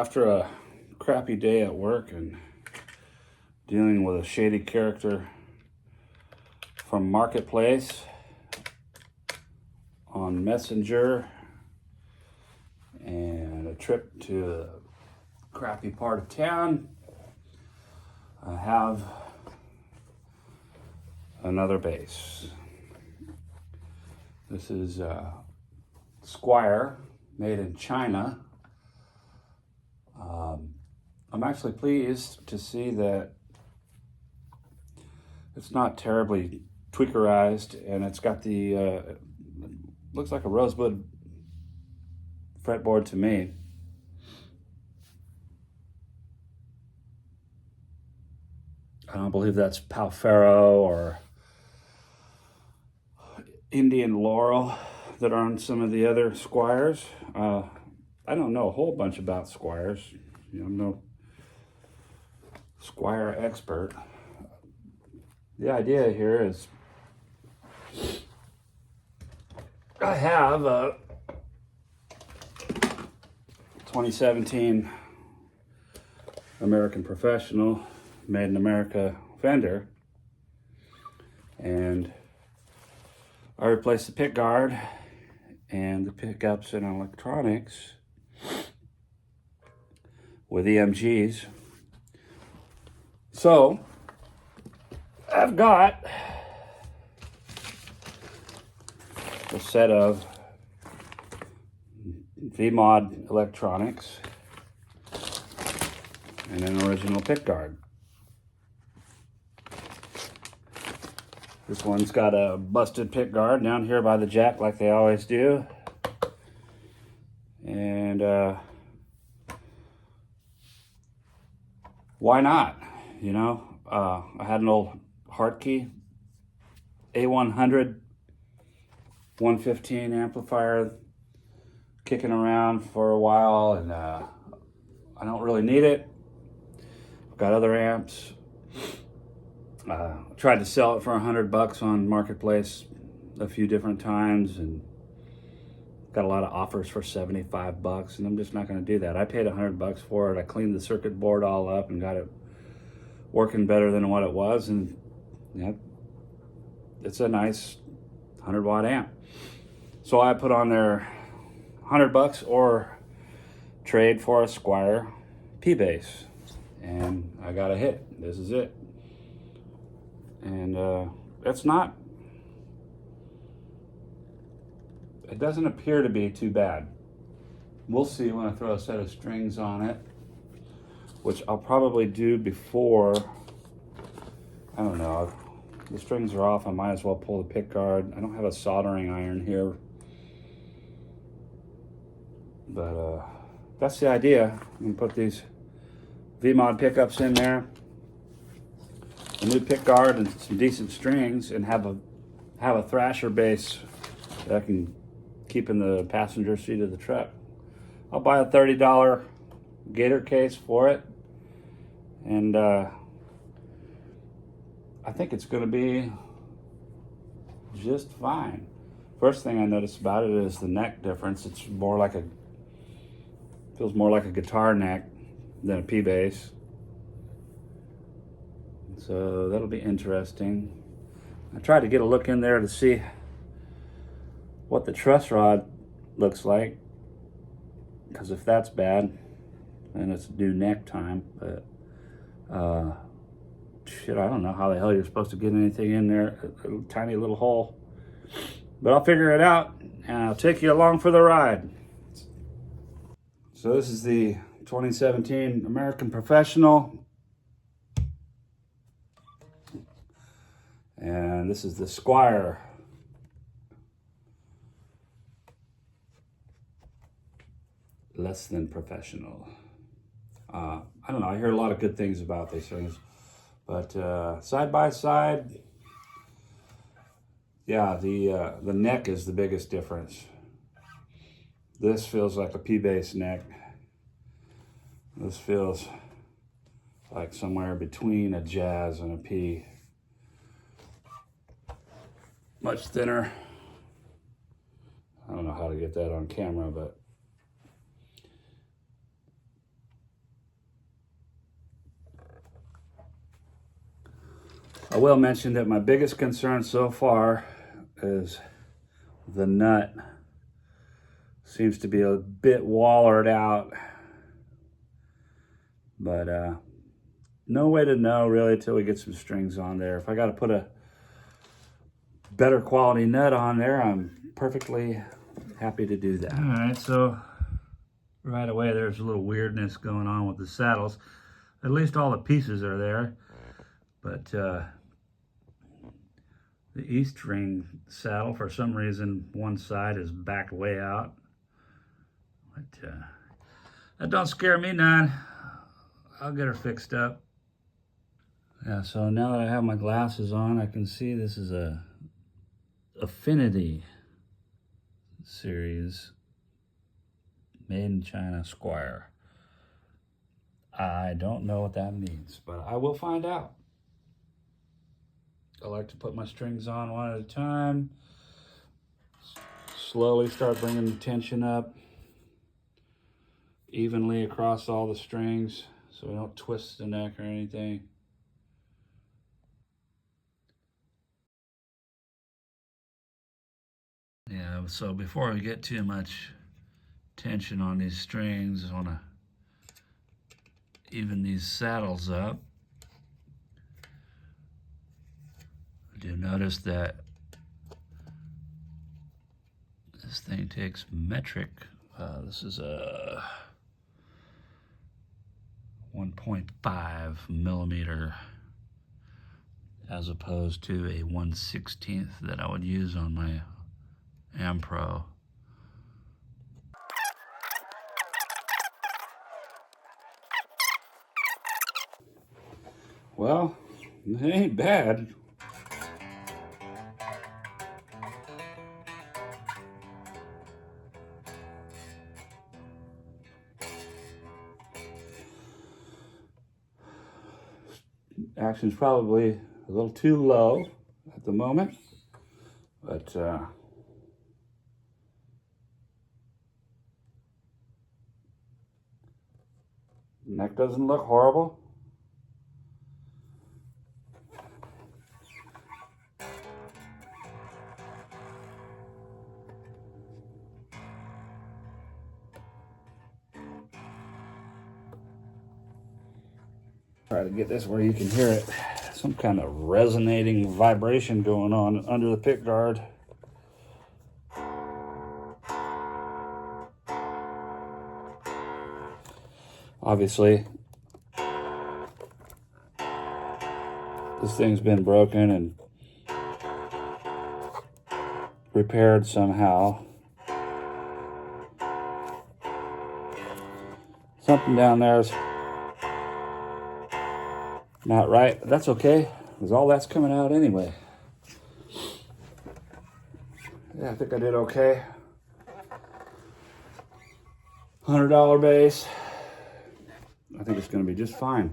after a crappy day at work and dealing with a shady character from Marketplace on Messenger and a trip to a crappy part of town, I have another base. This is Squire, made in China. I'm actually pleased to see that it's not terribly tweakerized, and it's got the looks like a rosewood fretboard to me. I don't believe that's Palfaro or Indian Laurel that are on some of the other Squires. I don't know a whole bunch about Squires. I'm no Squire expert. The idea here is I have a 2017 American Professional Made in America fender, and I replaced the pick guard and the pickups and electronics with EMGs. So I've got a set of V-Mod electronics and an original pick guard. This one's got a busted pick guard down here by the jack like they always do. And why not? I had an old Hartke A100 115 amplifier kicking around for a while, and I don't really need it. I've got other amps. Tried to sell it for $100 on Marketplace a few different times, and got a lot of offers for $75, and I'm just not going to do that. I paid $100 for it. I cleaned the circuit board all up and got it working better than what it was, and it's a nice 100-watt amp. So I put on there $100 or trade for a Squire P-Bass, and I got a hit. This is it. And it doesn't appear to be too bad. We'll see when I throw a set of strings on it, which I'll probably do before, I don't know, the strings are off, I might as well pull the pick guard. I don't have a soldering iron here, but that's the idea. I'm gonna put these V-Mod pickups in there, a new pick guard and some decent strings, and have a Thrasher bass that I can keep in the passenger seat of the truck. I'll buy a $30 Gator case for it, and I think it's going to be just fine. First thing I noticed about it is the neck difference. It's more like feels more like a guitar neck than a P-Bass. So that'll be interesting. I tried to get a look in there to see what the truss rod looks like, because if that's bad, then it's due neck time. But shit, I don't know how the hell you're supposed to get anything in there, a tiny little hole. But I'll figure it out, and I'll take you along for the ride. So this is the 2017 American Professional. And this is the Squire. Less than professional. I don't know, I hear a lot of good things about these things, but side by side, yeah, the neck is the biggest difference. This feels like a P-Bass neck. This feels like somewhere between a Jazz and a P. Much thinner. I don't know how to get that on camera, but I will mention that my biggest concern so far is the nut. Seems to be a bit wallered out, but no way to know really until we get some strings on there. If I got to put a better quality nut on there, I'm perfectly happy to do that. All right, so right away there's a little weirdness going on with the saddles. At least all the pieces are there, but the East Ring saddle, for some reason, one side is backed way out. But that don't scare me none. I'll get her fixed up. Yeah, so now that I have my glasses on, I can see this is a Affinity series made in China Squire. I don't know what that means, but I will find out. I like to put my strings on one at a time, slowly start bringing the tension up evenly across all the strings so we don't twist the neck or anything. Yeah, so before we get too much tension on these strings, I want to even these saddles up. I do notice that this thing takes metric. This is a 1.5 millimeter as opposed to a 1/16 that I would use on my Ampro. Well, it ain't bad. Action's probably a little too low at the moment, but neck doesn't look horrible. Try to get this where you can hear it. Some kind of resonating vibration going on under the pick guard. Obviously, this thing's been broken and repaired somehow. Something down there is not right, but that's okay, because all that's coming out anyway. Yeah, I think I did okay. $100 base. I think it's going to be just fine.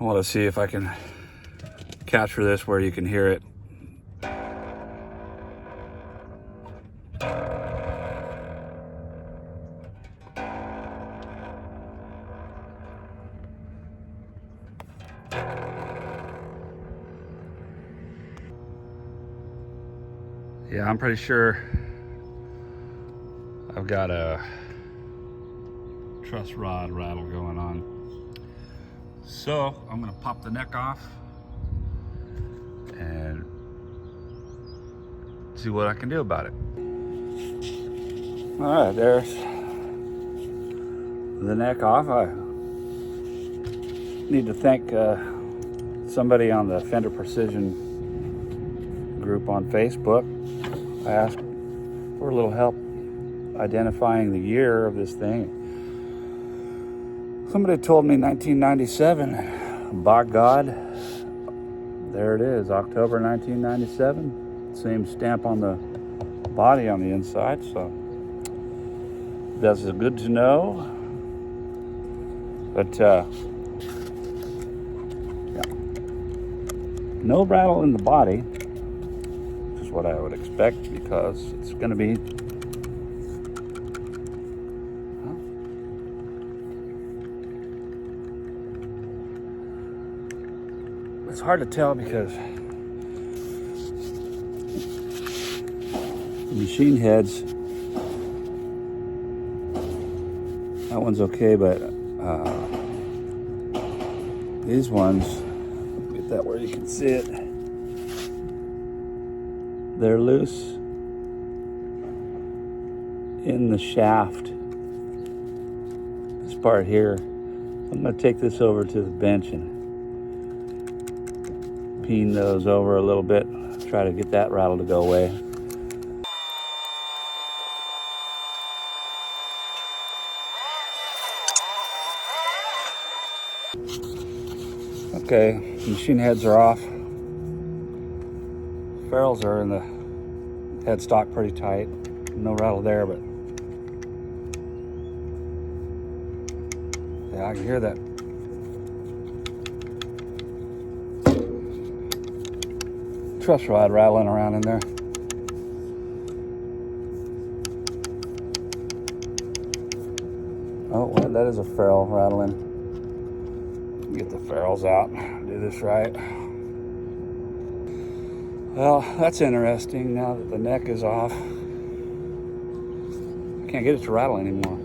I want to see if I can capture this where you can hear it. Yeah, I'm pretty sure I've got a truss rod rattle going on. So I'm gonna pop the neck off and see what I can do about it. All right, there's the neck off. I need to thank somebody on the Fender Precision group on Facebook. I asked for a little help identifying the year of this thing. Somebody told me 1997. By God, there it is, October 1997. Same stamp on the body on the inside, so that's good to know. But yeah, no rattle in the body, which is what I would expect because it's going to be it's hard to tell because the machine heads, that one's okay, but these ones, get that where you can see it, they're loose in the shaft, this part here. I'm going to take this over to the bench and peen those over a little bit, try to get that rattle to go away. Okay, machine heads are off. Ferrules are in the headstock pretty tight. No rattle there, but yeah, I can hear that truss rod rattling around in there. Oh, well, that is a ferrule rattling. Get the ferrules out, do this right. Well, that's interesting now that the neck is off. I can't get it to rattle anymore.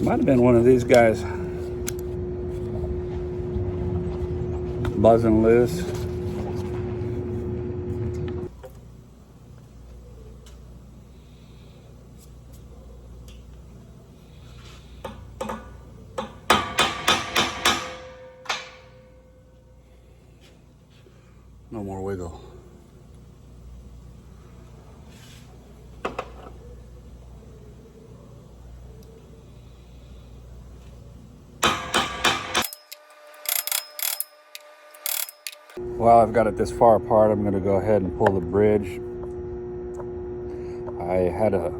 Might have been one of these guys buzzing loose. No more wiggle. Well, I've got it this far apart. I'm going to go ahead and pull the bridge. I had a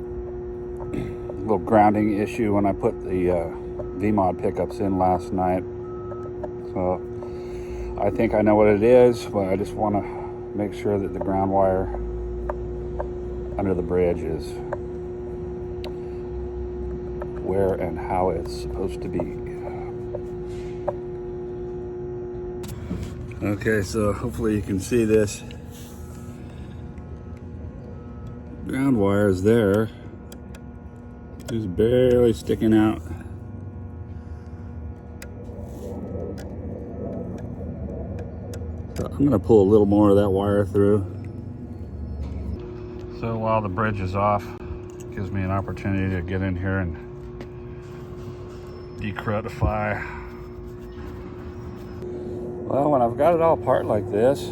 little grounding issue when I put the V-Mod pickups in last night. So I think I know what it is, but I just want to make sure that the ground wire under the bridge is where and how it's supposed to be. Okay, so hopefully you can see this. Ground wire is there. It's barely sticking out. So I'm gonna pull a little more of that wire through. So while the bridge is off, it gives me an opportunity to get in here and decorrutify. Well, when I've got it all apart like this,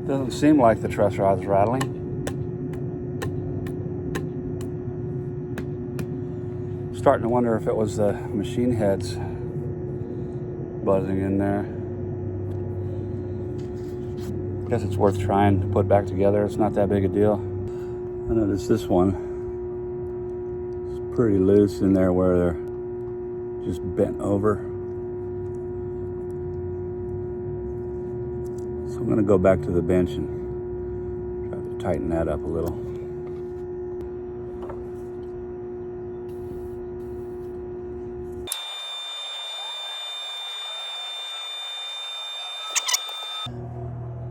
Doesn't seem like the truss rod's rattling. Starting to wonder if it was the machine heads buzzing in there. Guess it's worth trying to put back together. It's not that big a deal. I noticed this one is pretty loose in there where they're just bent over. So I'm going to go back to the bench and try to tighten that up a little.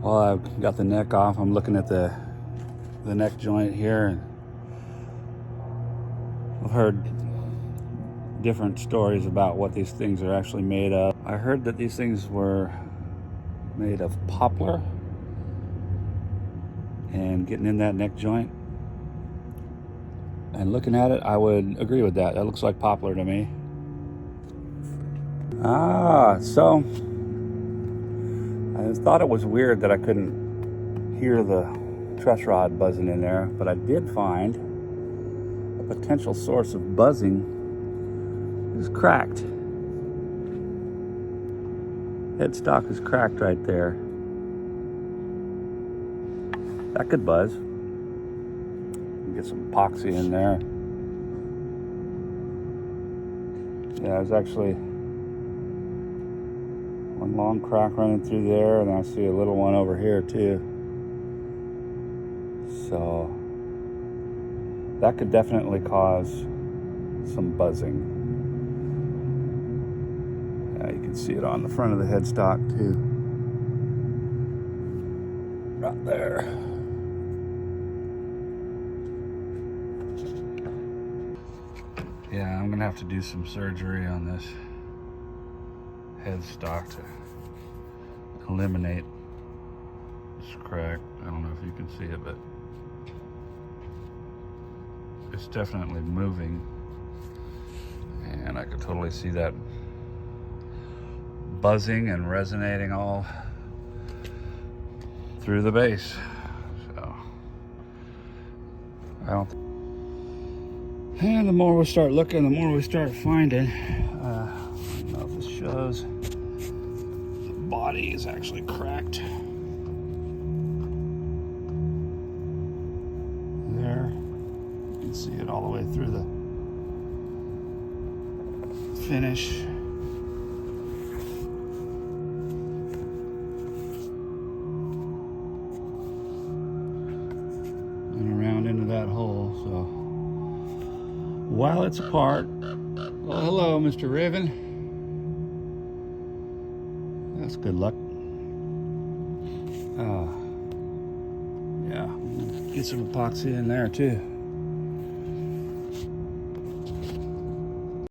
Well, I've got the neck off. I'm looking at the neck joint here, and I've heard different stories about what these things are actually made of. I heard that these things were made of poplar, and getting in that neck joint and looking at it, I would agree with that. That looks like poplar to me. So I thought it was weird that I couldn't hear the truss rod buzzing in there, but I did find a potential source of buzzing is cracked. Headstock is cracked right there. That could buzz. Get some epoxy in there. Yeah, there's actually one long crack running through there, and I see a little one over here too. So that could definitely cause some buzzing. Yeah, you can see it on the front of the headstock too. Right there. Yeah, I'm gonna have to do some surgery on this headstock to eliminate this crack. I don't know if you can see it, but it's definitely moving, and I could totally see that buzzing and resonating all through the base. So I don't. And the more we start looking, the more we start finding. I don't know if this shows. The body is actually cracked. There. You can see it all the way through the finish. And around into that hole, so. While it's apart, well, hello, Mr. Raven. That's good luck. Yeah, get some epoxy in there too.